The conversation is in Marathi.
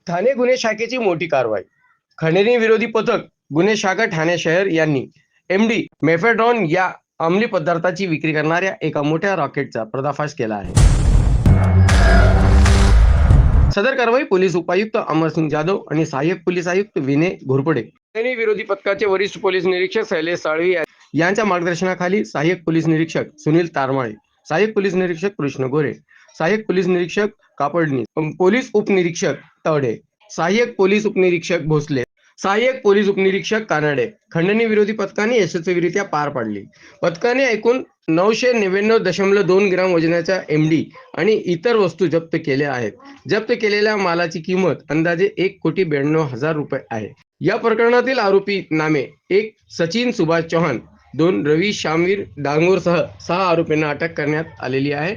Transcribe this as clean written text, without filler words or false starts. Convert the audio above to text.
ठाणे गुन्हे शाखेची मोठी कारवाई. खंडणी विरोधी पथक गुन्हे शाखा ठाणे शहर यांनी एमडी मेफेड्रॉन या अंमली पदार्थाची विक्री करणाऱ्या एका मोठ्या रॉकेटचा पर्दाफाश केला आहे. सदर कारवाई पोलीस उपायुक्त अमरसिंग जाधव आणि सहाय्यक पोलीस आयुक्त विनय घोरपडे खंडणी विरोधी पथकाचे वरिष्ठ पोलीस निरीक्षक शैलेश साळवी यांच्या मार्गदर्शनाखाली सहाय्यक पोलीस निरीक्षक सुनील तारमाळे, सहाय्यक पोलीस निरीक्षक कृष्ण गोरे, सहाय्यक पोलीस निरीक्षक कापडणी, पोलीस उपनिरीक्षक तवडे, सहाय्यक पोलीस उपनिरीक्षक भोसले, सहाय्यक पोलीस उपनिरीक्षक कानडे खंडणी विरोधी पथकाने यशस्वीरित्या पार पाडली. पथकाने एकूण 999.2 ग्राम वजनाच्या एमडी आणि इतर वस्तू जप्त केल्या आहेत. जप्त केलेल्या मालाची किंमत अंदाजे 1,92,00,000 रुपये आहे. या प्रकरणातील आरोपी नामे 1 सचिन सुभाष चौहान, 2 रवी श्यामवीर डांगोरसह 6 आरोपींना अटक करण्यात आलेली आहे.